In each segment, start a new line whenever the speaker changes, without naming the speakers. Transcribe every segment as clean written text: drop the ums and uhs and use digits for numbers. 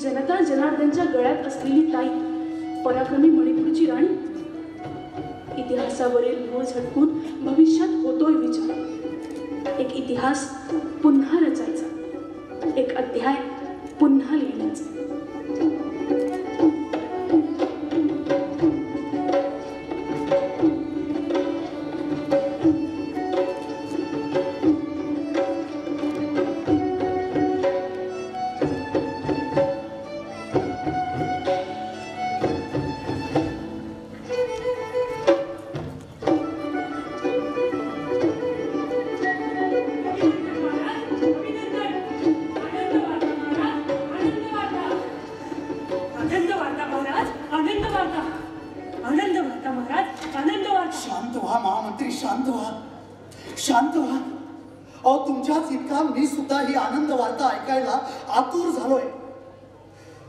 जनता जनार्दनच्या गळ्यात असलेली ताई, पराक्रमी मणिपूरची राणी. इतिहासावरील भोळ झटकून भविष्यात होतोय विचार. एक इतिहास पुन्हा रचायचा, एक अध्याय पुन्हा लिहिण्याचा.
शांत व्हा. अहो, तुमच्याच इतका मी सुद्धा ही आनंद वार्ता ऐकायला आतुर झालोय.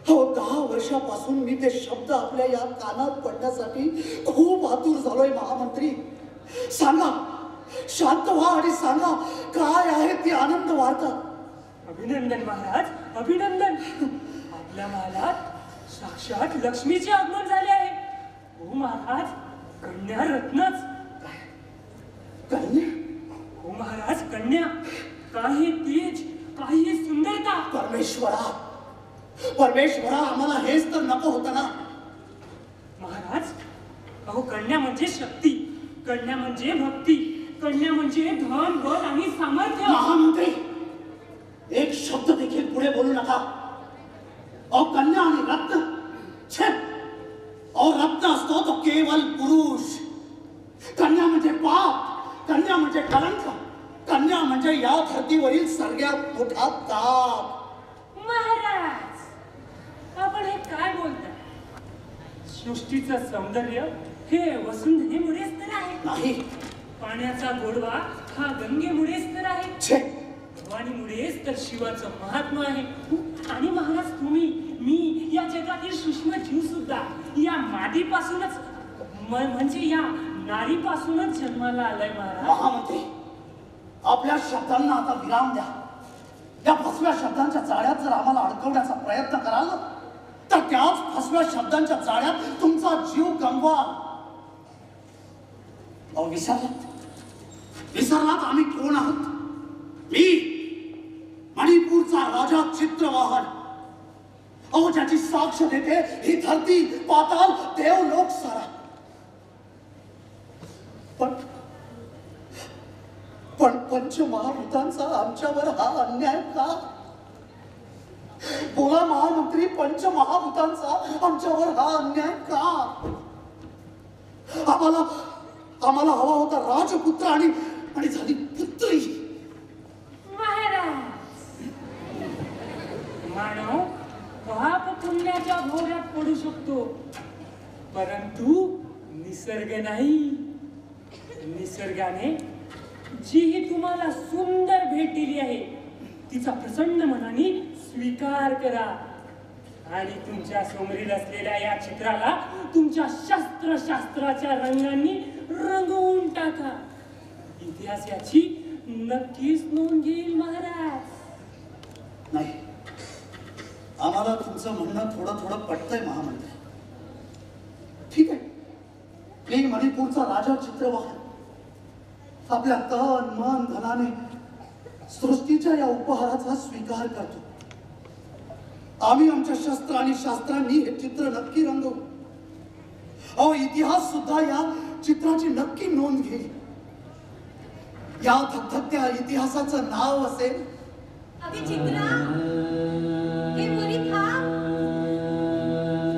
हो, 10 वर्षापासून मी ते शब्द आपल्या या कानात पडण्यासाठी खूप आतुर झालोय. महामंत्री, सांगा, शांत व्हा आणि सांगा, काय आहे ती आनंद वार्ता?
अभिनंदन महाराज, अभिनंदन. आपल्या महालात साक्षात लक्ष्मीचे आगमन झाले आहे. हो महाराज, कन्या रत्नच.
कन्या?
हो महाराज, कन्या. काही तेज, काही सुंदरता.
परमेश्वरा, परमेश्वरा, आम्हाला हेच तर नको होतं ना.
महाराज, अहो, कन्या म्हणजे शक्ती, कन्या म्हणजे भक्ती, कन्या म्हणजे धन, बल आणि सामर्थ्य.
महामंत्री, एक शब्द देखील पुढे बोलू नका. अहो, कन्या आणि रत्न, छे. अहो, रत्न असतो तो केवळ पुरुष. कन्या म्हणजे पाप, कन्या म्हणजे कलंक, कन्या म्हणजे या धर्तीवरील सगळ्यात मोठा ताप.
महाराज, आपण हे काय बोलता? सृष्टीचं सौंदर्य हे वसुंधरेमुळेच तर आहे.
नाही.
पाण्याचा गोडवा हा गंगेमुळेच तर आहे.
छे.
भवानीमुळेच तर शिवाचं महात्मा आहे. आणि महाराज, तुम्ही, मी, या जगातील सूक्ष्म जीव सुद्धा या मादीपासूनच, म्हणजे या नारीपासूनच जन्माला आलाय. महाराज,
महामंत्री, आपल्या शब्दांना आता विराम द्या. त्या फसव्या शब्दांच्या जाळ्यात जर आम्हाला अडकवण्याचा प्रयत्न कराल तर त्याच फसव्या शब्दांच्या जाळ्यात तुमचा जीव गमवाल. अहो, विसरलात आम्ही कोण आहोत? मी मणिपूरचा राजा चित्रवाहन. अहो, ज्याची साक्ष देते ही धरती, पाताल, देव, लोक सारा. पण पंचमहाभूतांचा आमच्यावर हा अन्याय का? बोला महामंत्री, पंचमहाभूतांचा आमच्यावर हा अन्याय का? आम्हाला हवा होता राजपुत्र आणि झाली पुत्री.
महाराज, मानव पाप पुण्याच्या भोवऱ्यात पडू शकतो, परंतु निसर्ग नाही. निसर्गाने जी ही तुम्हाला सुंदर भेट दिली आहे तिचा प्रसन्न मनाने स्वीकार करा आणि तुमच्या समोरील असलेल्या या चित्राला तुमच्या शास्त्राच्या रंगांनी रंगवून टाका. इतिहास याची नक्कीच नोंद घेईल. महाराज,
नाही, आम्हाला तुमचं म्हणणं थोडं पटतंय महामंत्री. ठीक आहे, मी मणिपूरचा राजा चित्रवाहन आपल्या तन मन धनाने सृष्टीच्या या उपहाराचा स्वीकार करतो. आम्ही आमच्या शस्त्र आणि शास्त्रांनी हे चित्र नक्की रंगवू. अहो, इतिहास सुद्धा या चित्राची नक्की नोंद घेईल. या धगधगत्या इतिहासाचं नाव असेल
अगं चित्रा, हे पोरी थांब.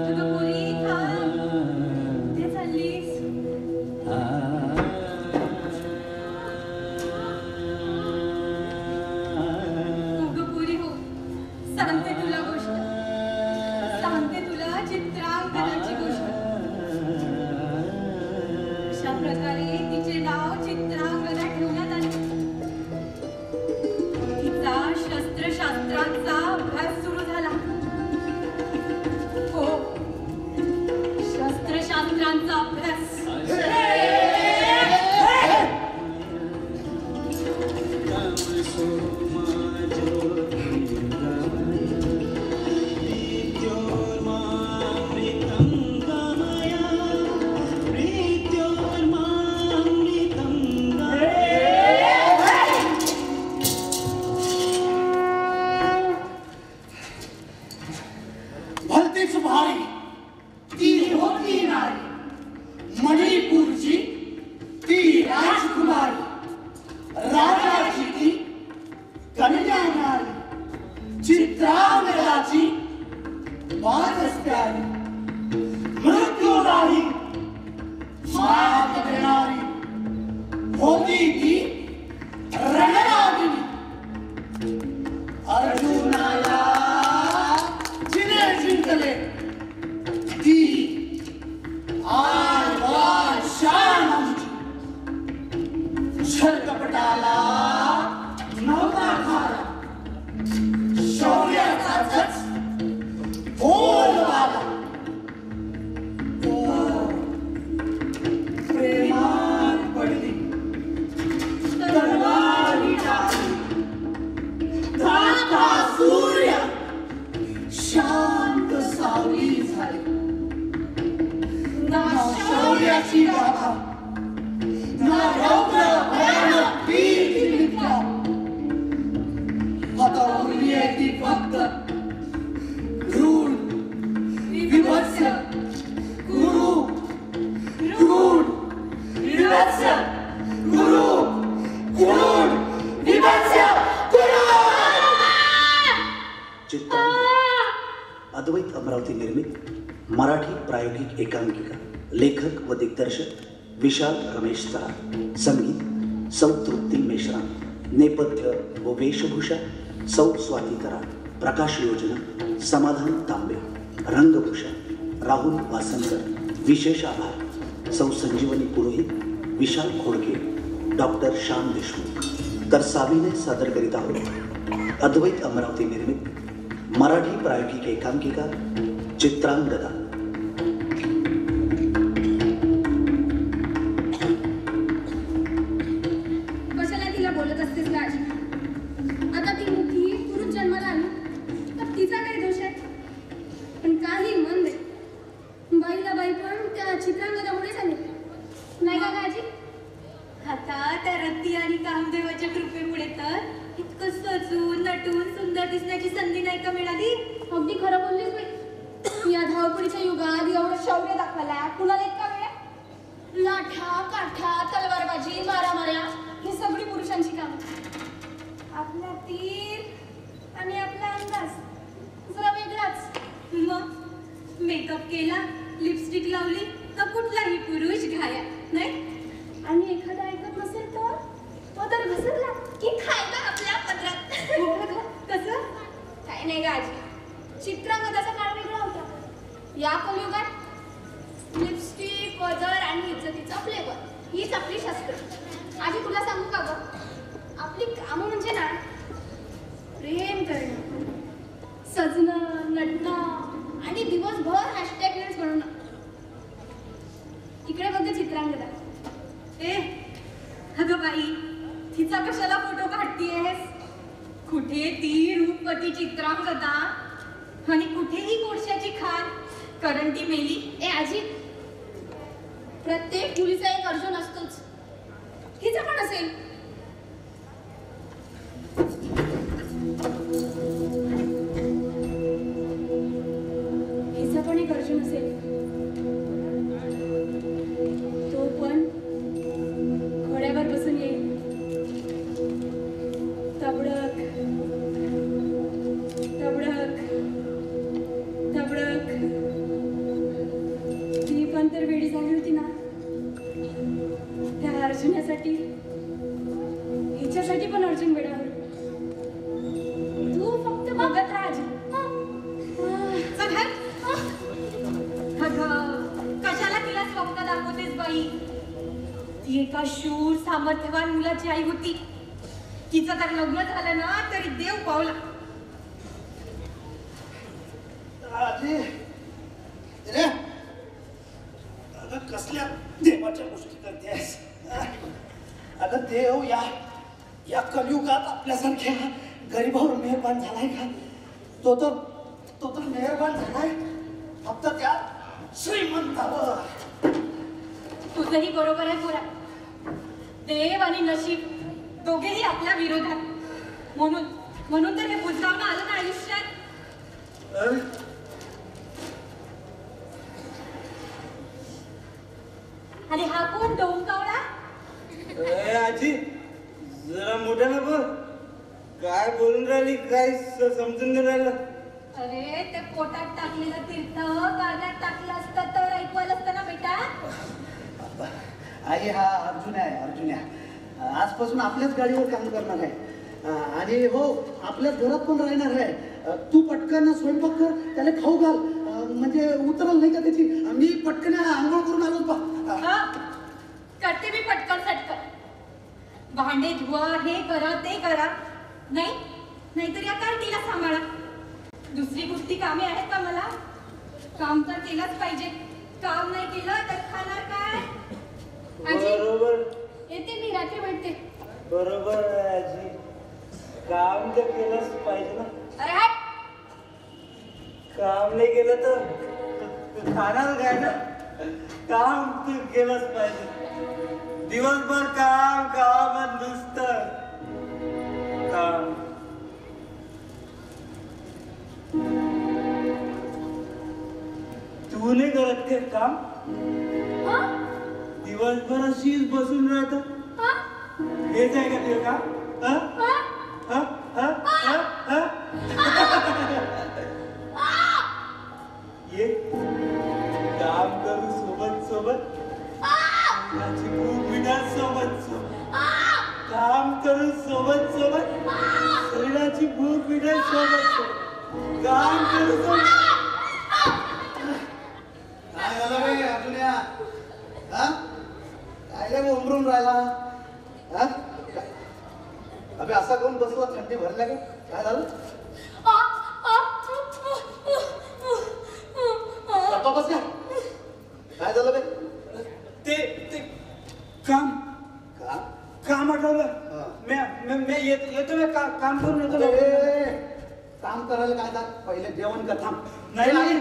अगं पोरी थांब. कुठे चाललीस? सांगते तुला गोष्ट, सांगते तुला चित्रांगदाची गोष्ट. अशा प्रकारे तिचे नाव चित्रांगदा ठेवण्यात आले. तिचा शस्त्रशास्त्रांचा अभ्यास सुरू झाला. हो, शस्त्रशास्त्रांचा अभ्यास.
चित्रांगदाची वाजच प्यारी मृत्यू नाही मात देणारी होती ती रणरागिणी अर्जुनाला जिने जिंकले ती आळवार शान आमची छळकपटाला नव्हता खारा शौर्याचाच बोलवाला प्रेमात पडली तलवारी टाकली धाका सूर्य शांत सावली झाली ना शौर्याची गाथा ना रौद्र भयानक भीती निघल्या आता उरली आहे ती फक्त क्रूर विभत्स गुरु क्रूर विभत्स गुरु क्रूर विभत्स
चित्रांगद अद्वैत अमरावती निर्मित मराठी प्रायोगिक एकांकिका लेखक व दिग्दर्शक विशाल रमेश तरा संगीत सौ तृप्ती मेश्राम नेपथ्य व वेशभूषा सौ स्वाती तरा प्रकाश योजना समाधान तांबे रंगभूषा राहुल वासनकर विशेष आभार सौ संजीवनी पुरोहित विशाल खोडके डॉक्टर श्याम देशमुख तर सावीने सादर करीत आहोत अद्वैत अमरावती निर्मित मराठी प्रायोगिक एकांकिका चित्रांगदा.
कशाला तिला बोलत असतेस राज? आता ती मुठी पुरुष जन्माला आली तर तिचा काय दोष आहे? पण काही मन दे, बाईला बाई पण त्या चित्रांगदामुळे झाले नाही का काळजी?
आता त्या रत्ती आणि कामदेवाच्या कृपेमुळे तर इतकं सजून नटून सुंदर दिसण्याची संधी नाही का मिळाली?
अगदी खरं बोललीस बाई. या धावपळीच्या युगात एवढं शौर्य दाखवायला कुणाला इतका वेळ? लाठा काठा तलवारबाजी मारामाऱ्या ही सगळी पुरुषांची कामं. आपला तीर आणि आपला अंदाज जरा वेगळाच.
मग मेकअप केला, लिपस्टिक लावली तर कुठलाही पुरुष घाया नाही.
आणि एखादा ऐकत नसेल तर तो तर घसरला की खायला आपल्या पत्रात.
कसं?
काय नाही गाजी, चित्रांगदाचा काळ वेगळा होता. या कलियुगात लिपस्टिक पदर आणि इज्जतीचा फ्लेवर हीच आपली शस्त्र. आधी तुला सांगू का ग, आपली कामं म्हणजे ना प्रेम करणं, सजणं, नटणं आणि दिवसभर हॅशटॅग रील्स बनवणं. इकडे बघ चित्रांगदा.
ए अगं बाई, तिचा कशाला फोटो काढतीयेस? कुठे ती रूपवती चित्रांगदा आणि कुठेही कोळशाची खान, कारण ती मेली.
ए आजी, प्रत्येक मुलीचा एक अर्जुन असतोच. हिचा पण असेल. हिचा पण एक अर्जुन असेल. तो पण घोड्यावर बसून येईल. तबडक तबडक तबडक. ती पण तर वेडी झाली होती ना त्या अर्जुनासाठी. हिच्यासाठी पण अर्जुन वेडा होईल. तू फक्त बघत राहा आजी.
चल हट. अगं कशाला तिला स्वप्न दाखवतेस बाई? ती एका शूर सामर्थ्यवान मुलाची आई होती. तिचं तर लग्न झालं ना तरी देव पावला.
आजी रे, अगं कसल्या देवाच्या गोष्टी करतेस? अगं देव या कलियुगात आपल्यासारख्या गरीबावर मेहरबान झालाय का? तो तर मेहरबान झालाय फक्त त्या श्रीमंतावर.
तुझंही बरोबर आहे पोरा. देव आणि नशीब दोघेही आपल्या विरोधात. म्हणून तर हे बुजगावणं आलं ना आयुष्यात. आणि हा कोण डोंकावळा?
आजी जरा मोठ्यानं बोल. काय बोलून राहिली काय समजून नाही राहिलं.
अरे ते पोटात टाकलेलं तीर्थ कानात टाकलं असतं तर ऐकू आलं असतं ना बेटा.
आई हा अर्जुन आहे. आजपासून आपल्याच गाडीवर काम करणार आहे आणि हो आपल्याच घरात पण राहणार आहे. तू पटकन स्वयंपाक कर, त्याला खाऊ घाल, म्हणजे उतरल नाही का त्याची. मी पटकन आंघोळ करून आलोच बा.
करते मी पटकन सटकन. भांडे धुवा, हे करा ते करा. नाहीतर या कार्टीला सांभाळा. दुसरी कुठली कामे आहेत का मला? काम तर केलंच पाहिजे. काम नाही केलं तर खाणार काय?
बरोबर
येते मी, रात्री भेटते.
बरोबर आहे आजी. काम तर केलंच पाहिजे ना.
अरे हट.
काम नाही केलं तर खाणार काय ना. काम तर केलंच पाहिजे. दिवसभर काम काम नुसतं काम. तू नाही करत काय काम? दिवसभर अशीच बसून राहत. हेच आहे का तुझं काम? ये काम करू सोबत माझी भूक मिळा सोबत काम करू सोबत शरीराची भूक मिळा सोबत काम करू सोबत.
काय झालं बे अर्जुन्या? काय रे उमरून राहिला? अबे असा कोण बसला थंडी भरल्या का? काय झालं? बस काय झालं बे?
ते काम आठवलं. मी येतो मी काम करून येतो.
काम करायला काय जात? पहिले जेवण कर. थांब.
नाही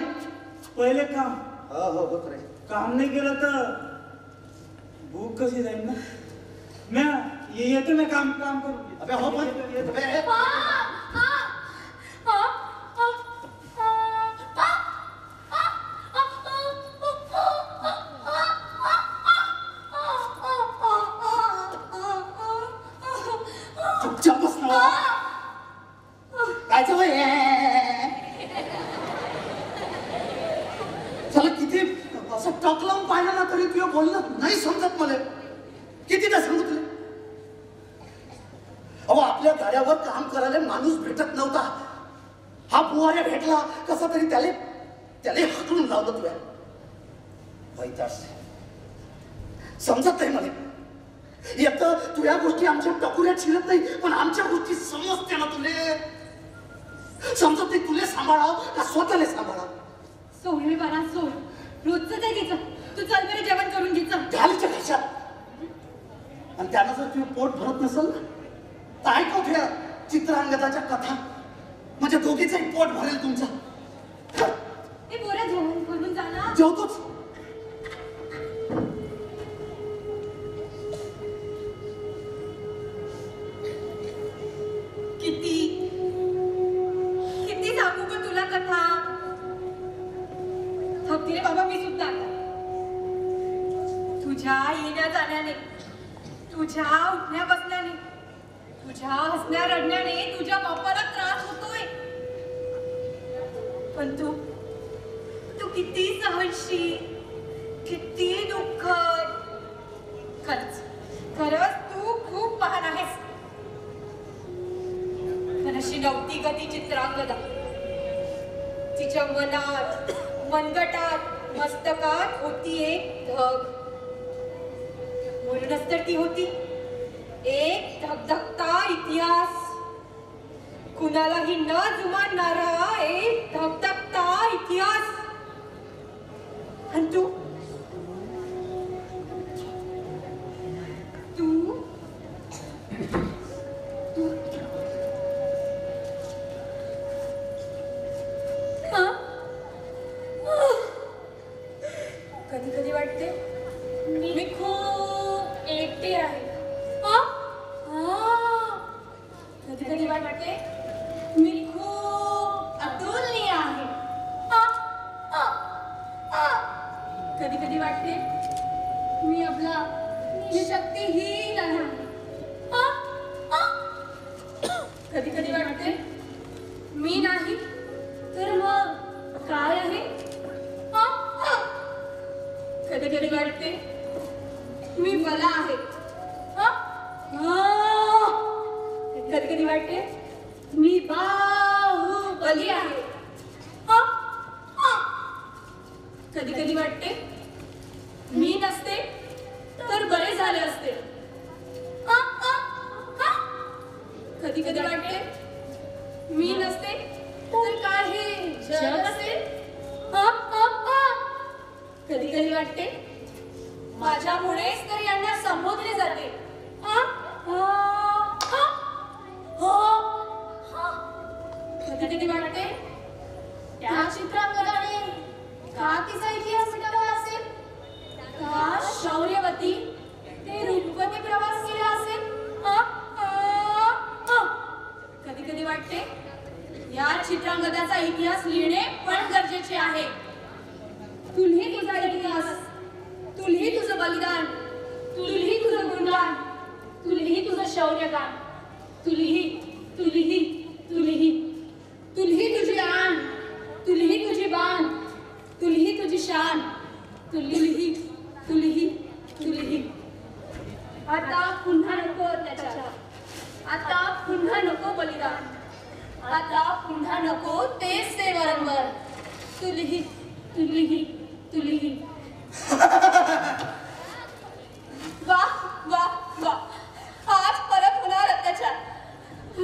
पहिले काम.
हो होत रे.
काम नाही केलं तर भूक कशी जाईल ना. मी येतो मी काम करून.
अबे हो पण चुपचाप बस ना. काय चला किती असं टक लावून पाहिलं ना तरी तुझं बोलणं नाही समजत मला. किती काय सांगू तुला? अहो आपल्या गाड्यावर काम करायला माणूस भेटत नव्हता. हा बुवारे भेटला कसा तरी त्याला हाकलून लावलं तुला. वैतास समजत नाही मला. येत तू या गोष्टी आमच्या टकुऱ्यात शिरत नाही पण आमच्या गोष्टी समजते ना तुले. समजत नाही तुले सांभाळाव का स्वतःला सांभाळाव.
सोड रे बाळा सोड. रोजच आहे तिचं. तू चल बरं जेवण करून घ्यायचं.
घालीच्या घशात. आणि त्यानं जर तुझं पोट भरत नसेल ना तर ऐकव तुझ्या चित्रांगदाच्या कथा. म्हणजे दोघीचंही पोट भरेल तुमचं.
हे पोरं जेवण करून जा ना.
जेवतोच.
किती सांगू का तुला कथा? थकली रे बाबा मी सुद्धा. तुझ्या येण्या जाण्याने, तुझ्या उठण्या बसण्याने, तुझ्या हसण्या रडण्याने तुझ्या बापाला त्रास होतोय. पण तू किती सहनशील, किती दुःखद. खरंच तू खूप महान आहेस. अशी नव्हती का ती चित्रांगदा. तिच्या मनात, मनगटात, मस्तकात होती एक धग. म्हणूनच तर ती होती एक धगधगता इतिहास. कुणालाही न जुमानणारा एक धगधगता इतिहास. आणि तू कधी कधी वाटते मी खूप एकटी आहे. कधी कधी वाटते मी खूप अतुलनीय आहे. कधी कधी वाटते मी आपला निशक्तीहीन आहे. कधी कधी वाटते मी मला आहे? कधी कधी वाटते मी बाहुबली आहे. कधी कधी वाटते मी नसते तर बरे झाले असते. कधी कधी वाटते मी नसते तर काय हे जग असते. कधी कधी वाटते माझ्यामुळेच तर यांना संबोधले जाते. कधी कधी वाटते त्या चित्रांगणाने का तिचा इतिहास मिटवला असेल. का शौर्यवती ते रूपवती प्रवास केला असेल. कधी कधी वाटते या चित्रांगदाचा इतिहास लिहिणे पण गरजेचे आहे. तुलही तुझा इतिहास, तुलही तुझं बलिदान, तुलही तुझं गुणगान, तुलही तुझं शौर्यगान, तुलही तुलही तुलही तुलही तुझी आण, तुलही तुझी बाण, तुलही तुझी शान, तुलही तुलही तुलही. आता पुन्हा नको अत्याचार, आता पुन्हा नको बलिदान, आता पुन्हा नको तेच ते वारंवार. तुलही तुलही तुलही. वा वा वा, आज परत होणार अत्याचार.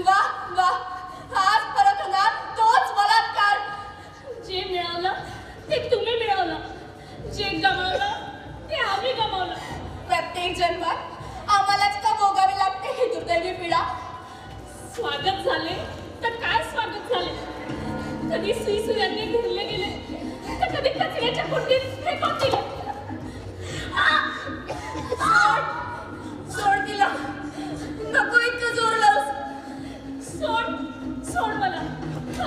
वा वा, आज परत होणार तोच बलात्कार.
जे मिळालं ते तुम्ही मिळवलं, जे गमावलं ते आम्ही गमावलं.
प्रत्येक जन्मात आम्हालाच का भोगावी लागते ही दुर्दैवी पीडा.
स्वागत झाले तर काय स्वागत झाले. कधी सुईसुयांनी घेरले गेले तर कधी कचऱ्याच्या कुंडीत फेकून दिले.
सोड तिला, नको इतकं जोर लावूस.
सोड सोड मला,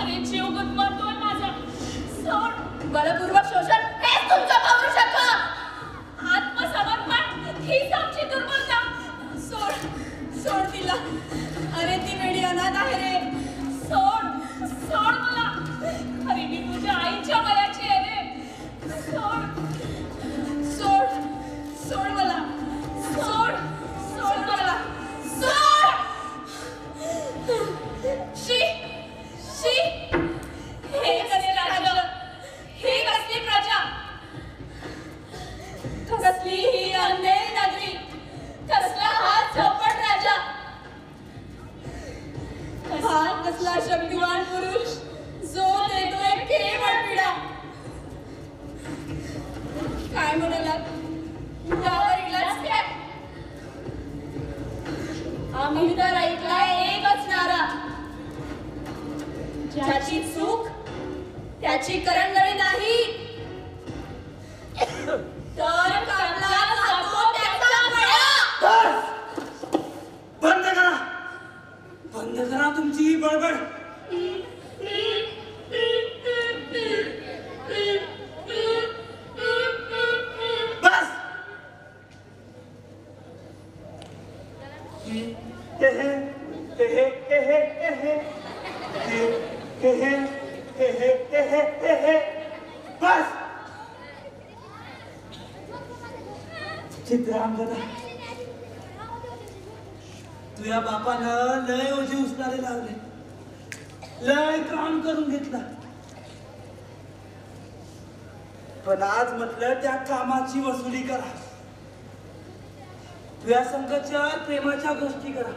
अरे जीव गुदमरतोय माझा. सोड.
बलपूर्वक शोषण हेच तुमचं पौरुषत्व.
आत्मसमर्पण हीच आमची दुर्बलता.
सोड सोड तिला, अरे ती वेडी अनाथ आहे रे.
सोड सोड मला, अरे मी तुझ्या आईच्या वयाची आहे रे. सोड
सोड सोड मला, सोड सोड मला, सोड. शी शी, हे कसले राज्य, हे कसली प्रजा, कसली ही अंधेरी नगरी, कसला हा चौपट राजा, हा कसला शक्तिवान पुरुष जो देतोय केवळ पीडा. काय म्हणालात यावर इलाज काय. आम्ही तर ऐकलाय एकच नारा, ज्याची चूक त्याची करंगळी नाही तर काढला जातो त्याचा गळा.
बंद करा, बंद करा तुमची ही बडबड. बस. बस. चित्रांगदा, तुझ्या बापानं लय ओझी उचलायला लावले, लय काम करून घेतला, पण आज म्हटलं त्या कामाची वसुली करा. तुझ्या संघाच्या प्रेमाच्या गोष्टी करा.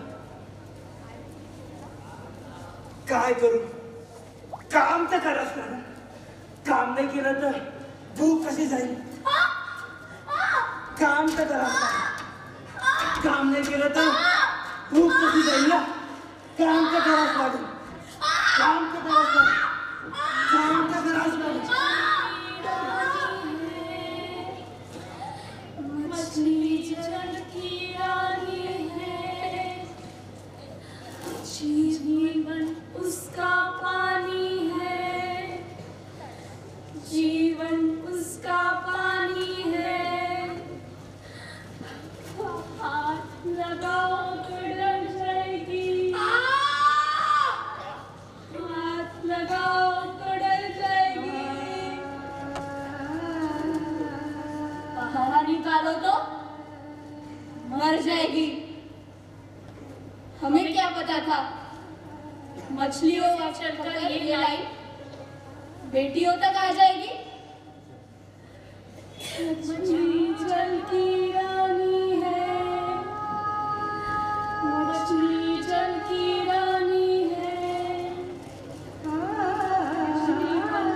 काय करू, काम तर कराच ना. काम नाही केलं तर भूक कशी जाईल. काम तर करा, काम नाही केलं तर भूक कशी जाईल ना. काम तर करावंच लागेल, काम तर करावंच लागेल, काम तर करावंच लागेल.
मछली जल की रानी है, जीवन उसका पानी है, जीवन उसका पानी है. हाथ लगाओ तो डर जाएगी, हाथ लगाओ
बेटी हो तक आ जाएगी। मछली जल की रानी है, मछली जल की रानी है, मछली मन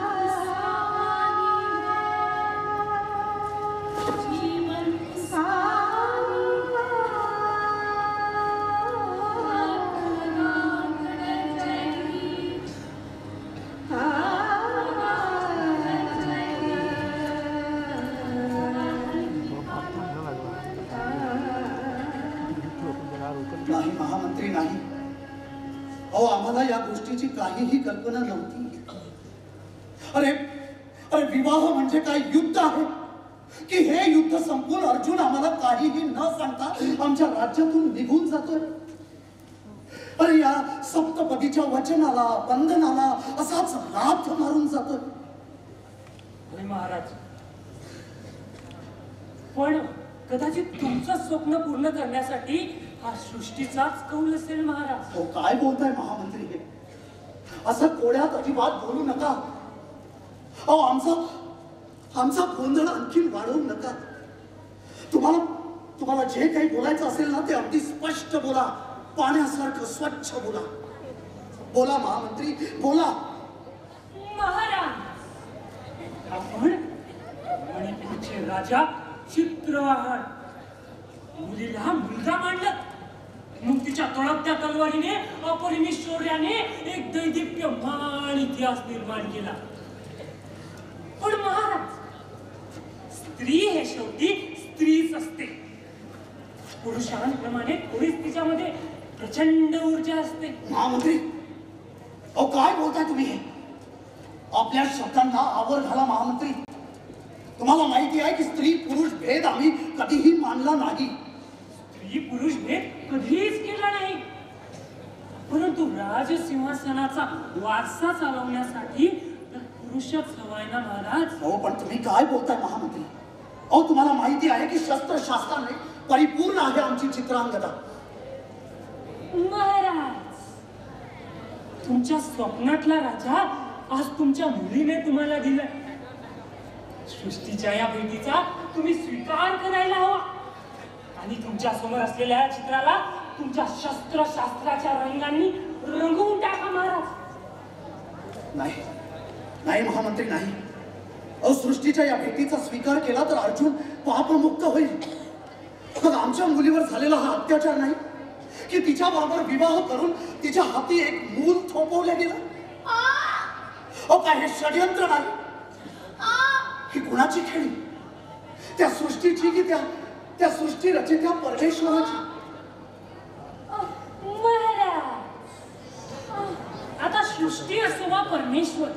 नाही महामंत्री नाही. अहो आम्हाला या गोष्टीची काहीही कल्पना नव्हती. अरे अरे विवाह म्हणजे काय युद्ध आहे की हे युद्ध संपून अर्जुन आम्हाला काहीही न सांगता आमच्या राज्यातून निघून जातोय. अरे या सप्तपदीच्या वचनाला बंधनाला असाच लाथ मारून जातोय.
अरे महाराज, पण कदाचित तुमचं स्वप्न पूर्ण करण्यासाठी हा सृष्टीचाच कौल असेल महाराज.
हो काय बोलताय महामंत्री हे? असं कोड्यात अजिबात बोलू नका. अहो आमचा गोंधळ आणखीन वाढवू नका. तुम्हाला जे काही बोलायचं असेल ना ते अगदी स्पष्ट बोला, पाण्यासारखं स्वच्छ बोला. बोला महामंत्री बोला.
महाराज, आपण मणिपूरचे राजा चित्रवाहन मुलीला मुलगा मांडलं, मग तिच्या तळपत्या तलवारीने अपरिमित शौर्याने एक दैदिप्यमान इतिहास निर्माण केला. पण महाराज, स्त्री हे शेवटी स्त्रीच असते. पुरुषांप्रमाणे थोडीच तिच्यामध्ये प्रचंड ऊर्जा असते.
महामंत्री अहो काय बोलताय तुम्ही हे? आपल्या शब्दांना आवर घाला महामंत्री. तुम्हाला माहिती आहे की स्त्री पुरुष भेद आम्ही कधीही मानला नाही.
स्त्री पुरुष भेद कधीच केला नाही, परंतु राजसिंहासनाचा वारसा चालवण्यासाठी पुरुषच हवाय ना महाराज.
हो पण तुम्ही काय बोलताय महामंत्री? अहो तुम्हाला माहिती आहे की शस्त्रशास्त्राने परिपूर्ण आहे आमची चित्रांगदा.
महाराज, तुमच्या स्वप्नातला राजा आज तुमच्या मुलीने तुम्हाला दिला. सृष्टीच्या या भेटीचा तुम्ही स्वीकार करायला हवा आणि तुमच्या समोर असलेल्या या चित्राला तुमच्या शस्त्रशास्त्राच्या रंगांनी रंगवून टाका महाराज.
नाही नाही महामंत्री नाही. असृष्टीच्या या भेटीचा स्वीकार केला तर अर्जुन पापमुक्त होईल. मग आमच्या मुलीवर झालेला हा अत्याचार नाही की तिच्या बरोबर विवाह करून तिच्या हाती एक मूल थोपवलं गेलं. अहो काय हे षडयंत्र नाही? ही कुणाची खेळी? त्या सृष्टीची की त्या सृष्टी रचत्या परमेश्वराची?
महाराज, आता सृष्टी असो वा परमेश्वर,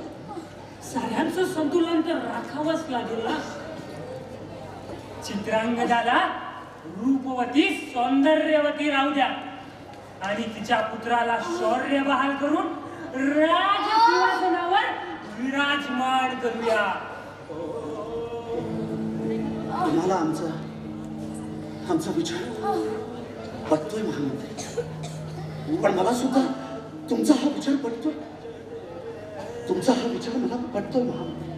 साऱ्यांचं संतुलन तर राखावंच लागेल ना. चित्रांगदाला रूपवती सौंदर्यवती राहू द्या आणि तिच्या पुत्राला शौर्य बहाल करून राजसिंहासनावर विराजमान करूया.
तुम्हाला आमचा विचार पटतोय महामंत्री, पण मला सुद्धा तुमचा हा विचार पटतोय. तुमचा हा विचार मला पटतोय महामंत्री.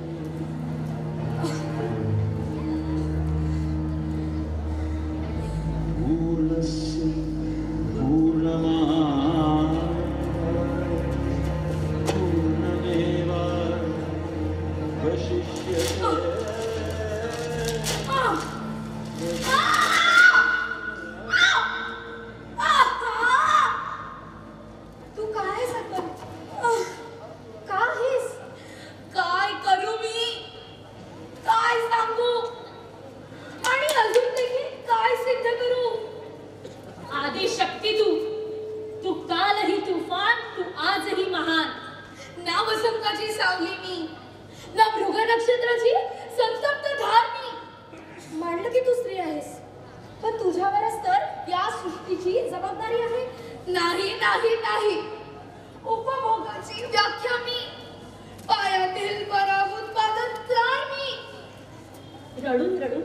रडून रडून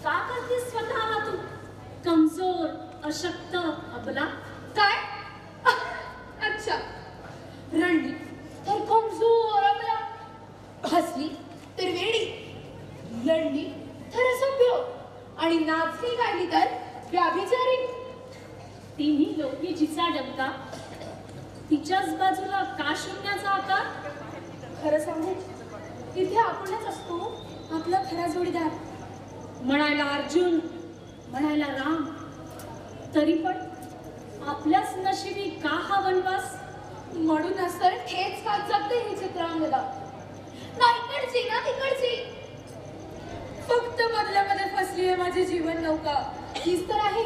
का करतेस स्वतःला तू? कमजोर, अशक्त, अबला
काय? अच्छा, रणजित तर कमजोर अबला. हसली तर वेडी, लढली तर असभ्य आणि नाचली गायली तर व्याभिचारी.
तिन्ही लोकीजीचा डबका, तिच्याच बाजूला का शून्याचा आकार?
खरं सांगू, तिथे आपणच असतो आपला खरा जोडीदार.
म्हणायला अर्जुन, म्हणायला राम, तरी पण आपल्याच नशिबी का हा वनवास?
म्हणूनच तर ठेच खात जगते ही चित्रांगदा. ना इकडची ना तिकडची, फक्त मधल्यामध्ये फसली आहे माझी जीवन नौका. हीच तर आहे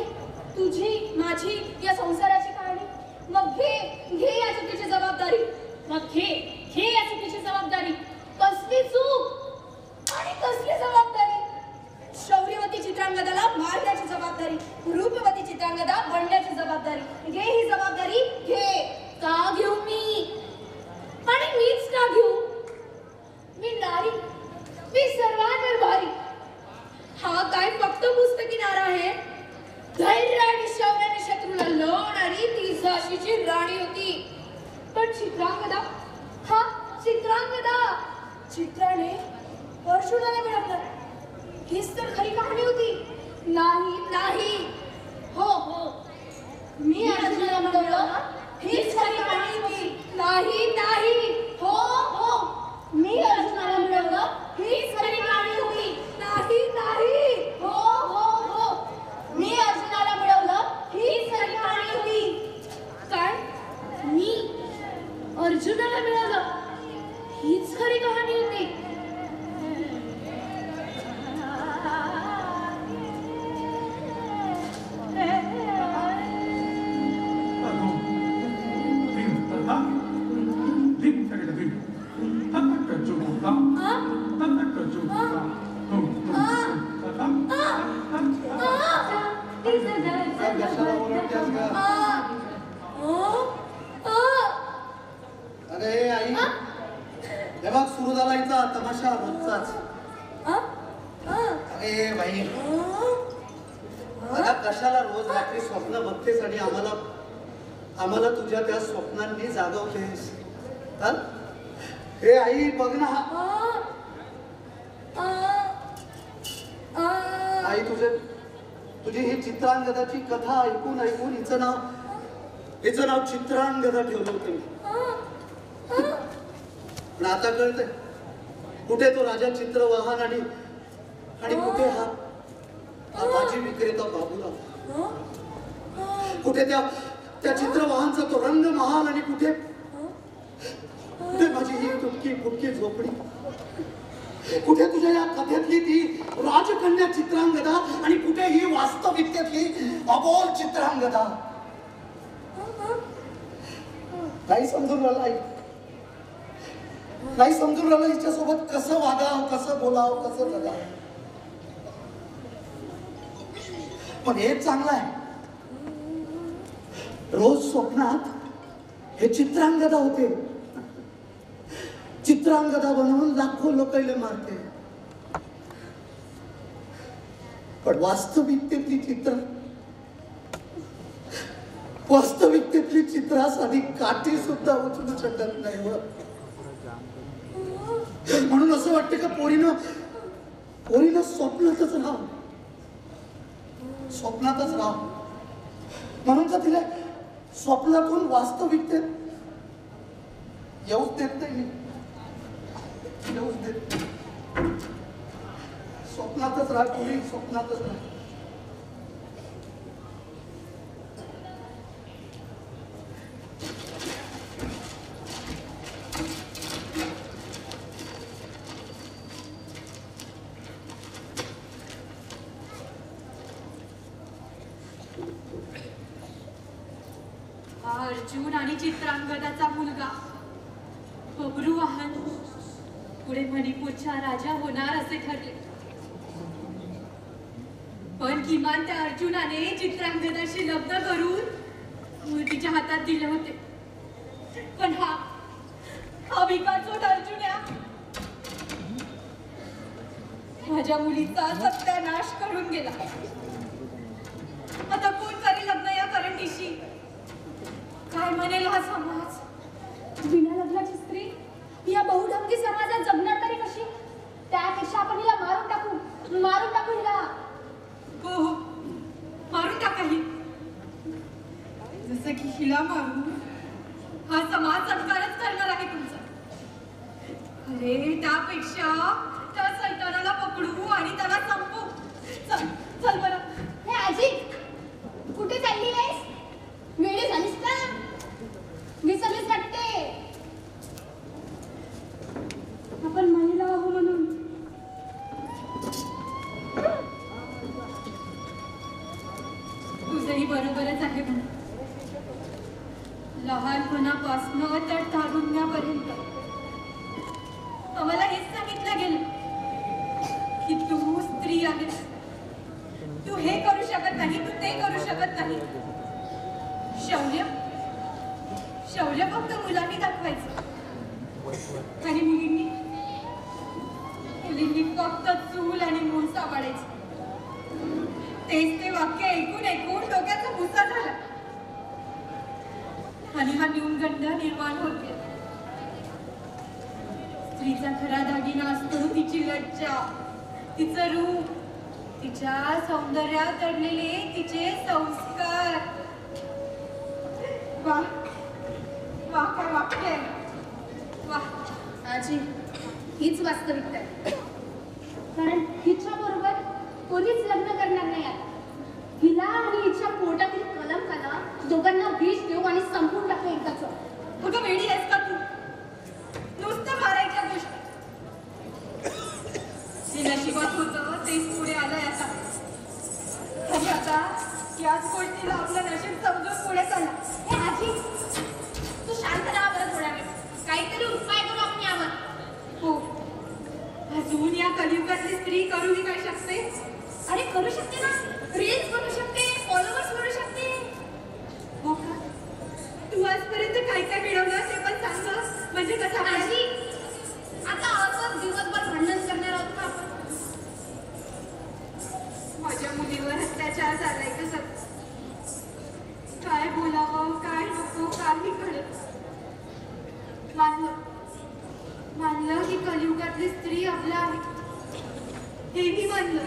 तुझी माझी या संसाराची कहाणी. मग घे या चुकीची जबाबदारी.
मग घे या चुकीची जबाबदारी.
कसली चूक आणि कसली जबाबदारी. शौर्यवती चित्रांगदाला मारण्याची जबाबदारी, रूपवती चित्रांगदा बनण्याची जबाबदारी. घे ही जबाबदारी, घे.
का घेऊ मी? आणि मीच का घेऊ?
मी नारी, मी सर्वांवर भारी. हा काय फक्त पुस्तकी नारा आहे? धैर्य आणि शौर्याने शत्रूला लढणारी ती झाशीची राणी होती. पण चित्रांगदा, हा चित्रांगदा, चित्राने अर्जुनाला मिळवलं. हीच तर खरी कहाणी होती. नाही नाही, हो मी अर्जुनाला मिळवलं, हीच खरी कहाणी होती. नाही नाही, हो मी अर्जुनाला मिळवलं, हीच खरी कहाणी होती. नाही नाही, हो मी अर्जुनाला मिळवलं, हीच खरी कहाणी होती.
काय? मी अर्जुनाला मिळालं, हीच खरी कहाणी होती.
अरे आई, हे बघ सुरू झाला हिचा तमाशा रोजचाच. अरे बाई, आता कशाला रोज रात्री स्वप्न बघतेस आणि आम्हाला तुझ्या त्या स्वप्नांनी जागवतेस? हे आई बघ ना. आई तुझी ही चित्रांगदाची कथा ऐकून हिचं नाव चित्रांगदा ठेवलं होतं मी. पण आता कळतंय कुठे तो राजा चित्रवाहन आणि कुठे हा भाजी विक्रेता बाबूराव. कुठे त्या चित्रवाहनचा तो रंग महाल आणि कुठे माझी ही तुटकी फुटकी झोपडी. कुठे तुझ्या या कथेतली ती राजकन्या चित्रांगदा आणि कुठे ही वास्तविकतेतली अबोल चित्रांगदा. नाही समजून राहिला आई, नाही समजून राहिला हिच्यासोबत कसं वागावं, कसं बोलावं, कसं जगावं. पण हे चांगलं आहे, रोज स्वप्नात हे चित्रांगदा होते. चित्रांगदा बनवून लाखो लोकांना मारते. पण वास्तविकतेतली चित्रासाठी काठी सुद्धा उचलू शकत नाही. म्हणून असं वाटतं का पोरीनं स्वप्नातच राहा. म्हणून का तिला स्वप्नातून वास्तविकतेत येऊच देत नाही मी. स्वप्नातच राहा पोरी, स्वप्नातच राहा.
अर्जुन आणि चित्रांगदाचा मुलगा बब्रुवाहन पुढे मणिपूरच्या राजा होणार असे ठरले. पण किमान त्या अर्जुनाने चित्रांगदाशी लग्न करून मूर्तीच्या हातात दिले होते. पण हा भिकारचोट अर्जुन्या माझ्या मुलीचा सत्यानाश करून गेला. आता कोण करेल लग्न या करंटीशी? काय म्हणेल हा समाज?
बिना लग्नाची स्त्री या बहुढंगी समाजात जगणार तरी
त्यापेक्षा त्या सैतानाला पकडू आणि त्याला संपू. चल चल बरं.
हे आजी कुठे चालली आहेस? वेळी झालीस का? विसरलीस वाटते. आपण महिला आहो म्हणून.
तुझंही बरोबरच आहे म्हणून. लहानपणापासनं तर तारुण्यापर्यंत आम्हाला हेच सांगितलं गेलं की तू स्त्री आहेस. तू हे करू शकत नाही, तू ते करू शकत नाही. शौर्य शौर्य फक्त मुलांनी दाखवायचं आणि मुलींनी फक्त चूल आणि मूल सांभाळायचं. तेच ते वाक्य ऐकून ऐकून डोक्याचा भुसा झाला आणि हा न्यूनगंड निर्माण होत गेला. स्त्रीचा खरा दागिना असतो तिची लज्जा, तिचं रूप, तिच्या सौंदर्यात दडलेले तिचे संस्कार. वा वा काय वाक्य आहे. वा
आजी हीच वास्तविकता आहे. कारण हिच्या बरोबर कोणीच लग्न करणार नाही आता. हिला आणि हिच्या पोटातील कलंकाला दोघांना विष देऊ आणि संपून टाकू एकदाच.
कुठं वेडी आहेस का तू? नुसतं मारायच्या गोष्टी. जे नशिबात होतं तेच पुढे आलंय आता. आणि आता याच गोष्टीला आपलं नशीब समजून पुढे चालला.
हे आजी तू शांत राहा बरं थोड्या वेळ. काहीतरी उपाय करू आपण यावर.
हो, अजून या कलियुगातली स्त्री करूही काय शकते?
अरे करू शकते ना. रील्स बनवू शकते, फॉलोअर्स बनवू शकते.
हो का? तू आजपर्यंत काय काय मिळवलं ते पण सांग ना. म्हणजे कसं आहे?
आजी आता असंच दिवसभर भांडण करणार आहोत ना आपण.
माझ्या मुलीवर अत्याचार झालाय कसं? काय बोलावं काय नको काही कळत. मानलं की कलियुगातली स्त्री आपल्या आहे. हेही मानलं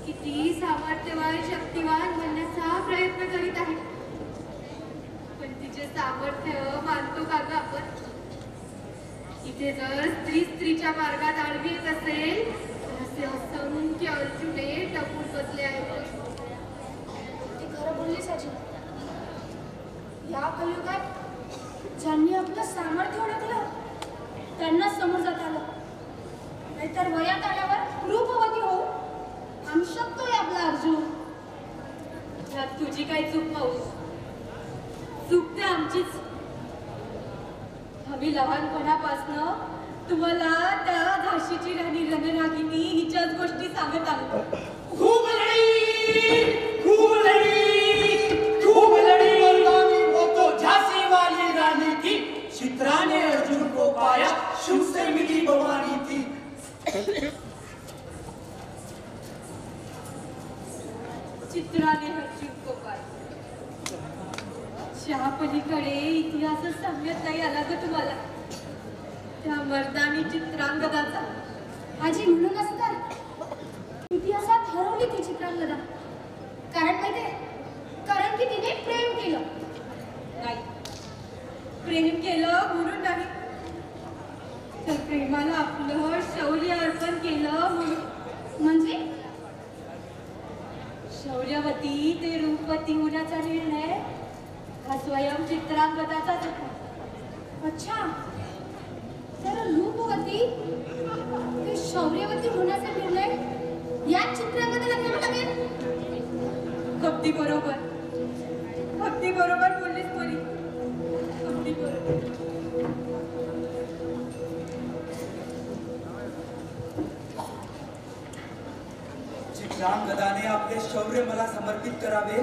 की ती सामर्थ्यवान शक्तिवान बनण्याचा प्रयत्न करीत आहे. पण तिचे सामर्थ्य मानतो का ग आपण? इथे जर स्त्री स्त्रीच्या मार्गात आडवी येत असेल तर असे असंख्य अर्जुने टपून बसले आहेत.
ते खरं बोललीस आजी. या कलियुगात ज्यांनी आपलं सामर्थ्य ओळखलं त्यांना समोर जाता आलं. नाहीतर वयात आल्यावर रूपवती होऊ आम्ही शकतोय आपला अर्जुन.
यात तुझी काय चूक माऊस? चूक ते आमचीच. आम्ही लहानपणापासनं तुम्हाला त्या झाशीची राणी रणरागिणी हिच्याच गोष्टी सांगत आलो.
खूप लढी, खूप लढी, खूप लढी मर्दानी वो तो झांसी वाली रानी थी. चित्राने अर्जुन को पाया, शिव से मिली भवानी थी.
चित्राने अर्जुन को पाया. चहा पलीकडे इतिहासच सांगत नाही आला ग तुम्हाला त्या मर्दानी चित्रांगदाचा.
आजी म्हणूनच तर इतिहासात हरवली ती चित्रांगदा. कारण माहितीये, कारण की तिने प्रेम केलं.
नाही, प्रेम केलं म्हणून नाही, तर प्रेमाला आपलं शौर्य अर्पण केलं म्हणून.
म्हणजे
शौर्यवती ते रूपवती होण्याचा निर्णय हा स्वयं चित्रांगदाचाच होता.
अच्छा, तर रूपवती ते शौर्यवती होण्याचा निर्णय या चित्रांगदाला घ्यावा लागेल.
अगदी बरोबर, अगदी बरोबर बोललीस पोरी, अगदी बरोबर.
चित्रांगदाने आपले शौर्य मला समर्पित करावे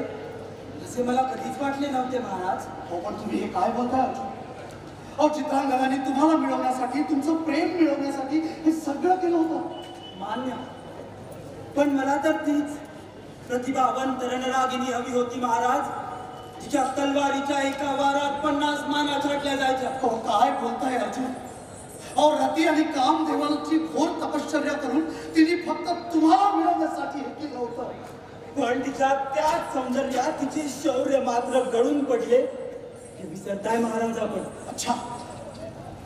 असे मला कधीच वाटले नव्हते महाराज.
हो पण तुम्ही हे काय बोलताय अर्जुन? अहो चित्रांगदाने तुम्हाला मिळवण्यासाठी, तुमचं प्रेम मिळवण्यासाठी हे सगळं केलं होतं.
मान्य, पण मला तर तीच प्रतिभावंत रणरागिणी हवी होती महाराज. तिच्या तलवारीच्या एका वारात 50 माना छाटल्या जायच्या.
हो काय बोलताय अर्जुन? अहो रती आणि कामदेवाची घोर तपश्चर्या करून तिने फक्त तुम्हाला मिळवण्यासाठी हे केलं होतं.
पण तिच्या त्याच सौंदर्यात तिचे शौर्य मात्र गळून पडले हे विसरताय महाराज आपण.
अच्छा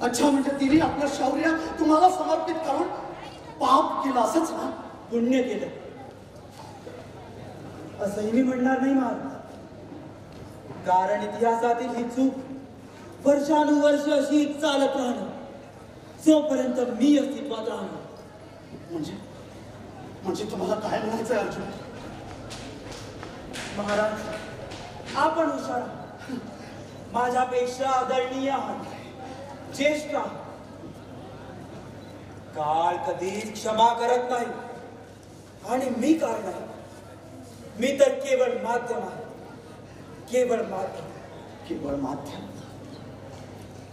अच्छा, म्हणजे तिने आपलं शौर्य तुम्हाला समर्पित करून पाप केलं असंच ना?
पुण्य केलं असंही मी म्हणणार नाही महाराज. कारण इतिहासातील ही चूक वर्षानुवर्ष अशी चालत राहणं जोपर्यंत मी अस्तित्वात राहणार.
म्हणजे तुम्हाला काय म्हणायचंय अर्जुन?
महाराज आपण हुशार, माझ्यापेक्षा आदरणीय आहात, ज्येष्ठ आहात. काळ कधीच क्षमा करत नाही आणि मी काळ नाही. मी तर केवळ माध्यम आहे, केवळ माध्यम.
केवळ माध्यम,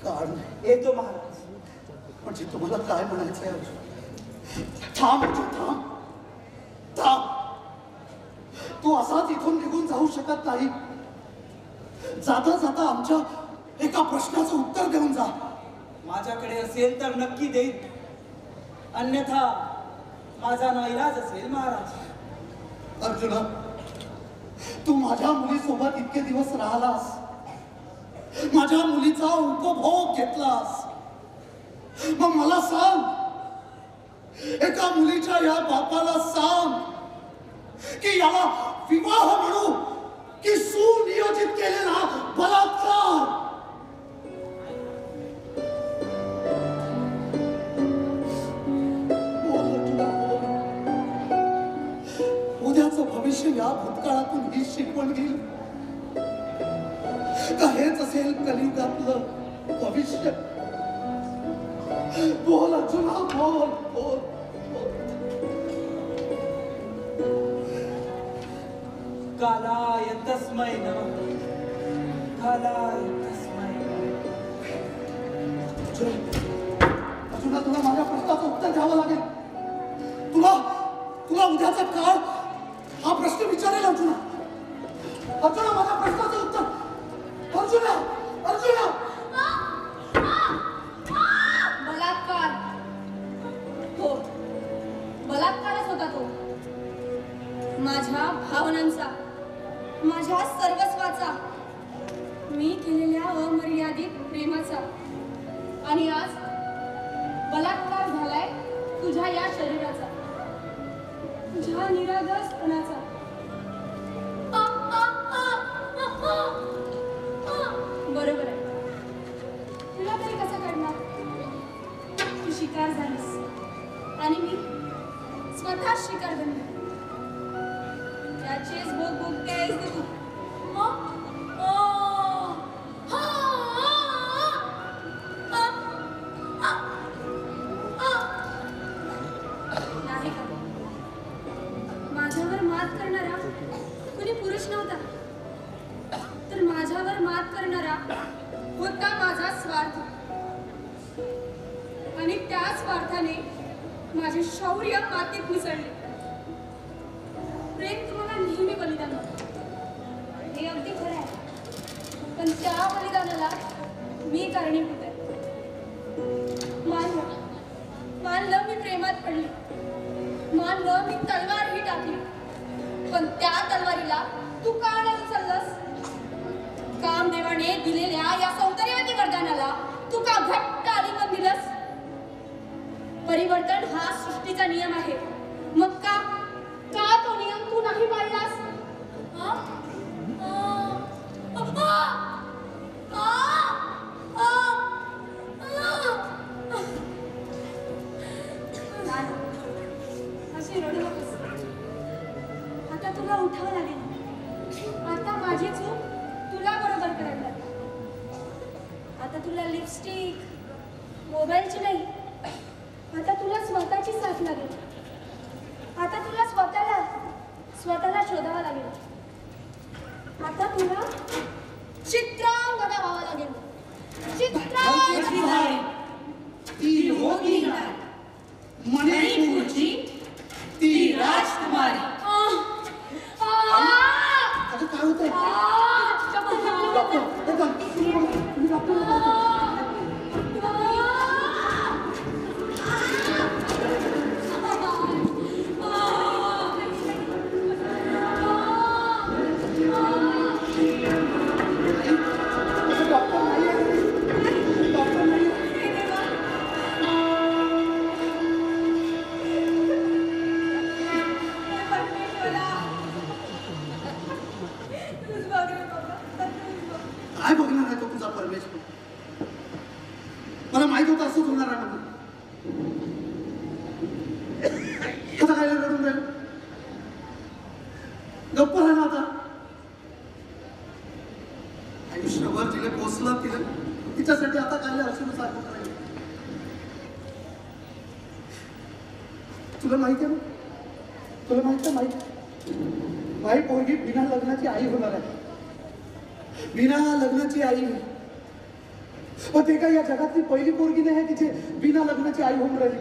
काळ नाही.
येतो महाराज.
म्हणजे तुम्हाला काय म्हणायचंय अर्जुन? थांब अर्जुन, थांब थांब. तू असाच इथून निघून जाऊ शकत नाही. जाता जाता आमच्या एका प्रश्नाचं उत्तर देऊन जा.
माझ्याकडे असेल तर नक्की देईन, अन्यथा माझा नाईलाज असेल महाराज.
अर्जुना, तू माझ्या मुलीसोबत इतके दिवस राहिलास, माझ्या मुलीचा उपभोग घेतलास. मग मला सांग, एका मुलीच्या या बापाला सांग की याला विवाह म्हणू की सुनियोजित केलेला बलात्कार? उद्याचं भविष्य या भूतकाळातून ही शिकवण घेईल का हेच असेल कलियुगातलं भविष्य? बोल अर्जुना, बोल बोल.
कालाय तस्मै नमः, कालाय तस्मै नमः.
अर्जुना, तुला माझ्या प्रश्नाचं उत्तर द्यावं लागेल. तुला उद्याचा काळ हा प्रश्न विचारेल. अर्जुना, अर्जुना, माझ्या प्रश्नाचं उत्तर. अर्जुना, अर्जुना.
बलात्कार. हो, बलात्कारच होता तो. माझ्या भावनांचा, माझ्या सर्वस्वाचा, मी केलेल्या अमर्यादित प्रेमाचा. आणि आज बलात्कार झालाय तुझ्या या शरीराचा, तुझ्या निरागसपणाचा. बरोबर आहे. तुला तरी कसं कळणार? तू शिकार झालीस आणि मी स्वतः शिकार बनले. त्याचेच भोग भोगतेस तू. नाही का माझ्यावर मात करणारा कुणी पुरुष नव्हता, तर माझ्यावर मात करणारा होता माझा स्वार्थ. आणि त्या स्वार्थाने माझे शौर्य मातीत मिसळले. प्रेम तुम्हाला नेहमी बलिदान होतं, हे अगदी खरं आहे. पण त्या बलिदानाला मी कारणीभूत आहे. मानलं मी प्रेमात पडली, मानलं मी तलवारही टाकली. पण त्या तलवारीला तू का नाही उचललंस? कामदेवाने दिलेल्या या सौंदर्यवती वरदानाला तू का घट्ट आलिंगन दिलंस? परिवर्तन हा सृष्टीचा नियम आहे. मग का तो नियम तू नाही पाळलास? अशी रडू नकोस. आता तुला उठावं लागेल. आता माझी चूक तुला बरोबर करायला लागेल. आता तुला लिपस्टिक, मोबाईलची नाही, आता तुला स्वतःची साथ लागेल. आता तुला स्वतःला शोधावं लागेल. आता तुला चित्रांगदा व्हावं लागेल.
ती होती ना मणिपूरची ती राजकुमारी.
अगं काय होतंय? डॉक्टर, तुम्ही डॉक्टर. सुरुवात केलं तिच्यासाठी आता काय अश्रू सारखं करायचं. तुला माहिती आहे ना, तुला माहित आहे माई पोरगी बिना लग्नाची आई होणार आहे. बिना लग्नाची आई. पण ते काय या जगातली पहिली पोरगी नाही आहे की जे बिना लग्नाची आई होऊन राहिली.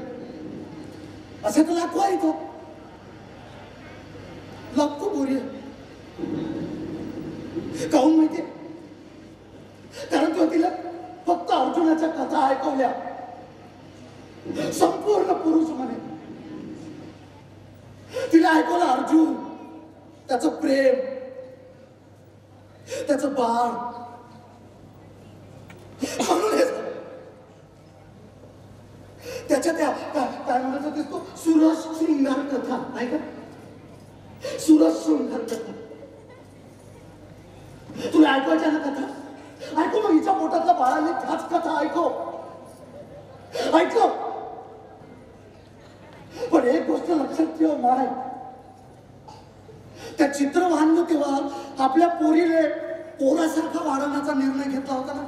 असे तर लाखो आहे तो, लाखो पोरी. काहून माहितीये? कारण तो तिला फक्त अर्जुनाच्या कथा ऐकवल्या. संपूर्ण पुरुष म्हणे. तिला ऐकवलं अर्जुन, त्याचं प्रेम, त्याचं बाळ. म्हणून त्याच्या त्या काय म्हणत होतीस तू, सुरस शृंगार कथा नाही का? सुरस शृंगार कथा तुला ऐकवायच्या ना कथा? ऐकू मग हिच्या पोटातल्या बाळाने त्याच कथा ऐकव. ऐकव. पण एक गोष्ट लक्षात ठेव माय, त्या चित्रवाहन तेव्हा आपल्या पोरीले पोरासारखा वाढवण्याचा निर्णय घेतला होता ना.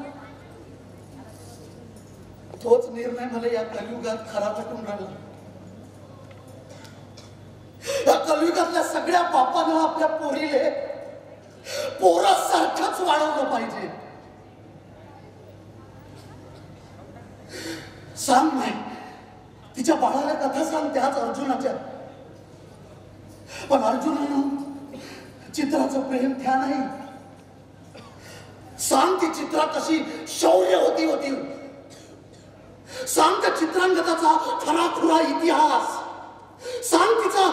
तोच निर्णय मला या कलियुगात खरा वाटून राहिला. या कलियुगातल्या सगळ्या बापानं आपल्या पोरीले पोरासारखाच वाढवलं पाहिजे. सांग नाही, तिच्या बाळाला कथा सांग त्याच अर्जुनाच्या. पण अर्जुनानं चित्राचं प्रेम त्या नाही. सांग ती चित्रा कशी शौर्य होती. सांग त्या चित्रांगदाचा थराथुरा इतिहास. सांग तिचा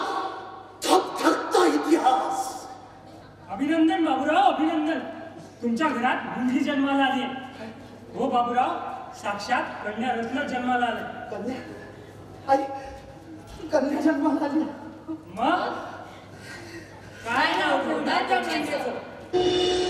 थकथकता इतिहास.
अभिनंदन बाबूराव, अभिनंदन. तुमच्या घरात मुलगी जन्माला आली. हो बाबूराव, साक्षात कन्या रत्न जन्माला आले.
कन्या? आई, कन्या जन्माला आली.
मग काय नाव ठेवणार त्या कन्येचं?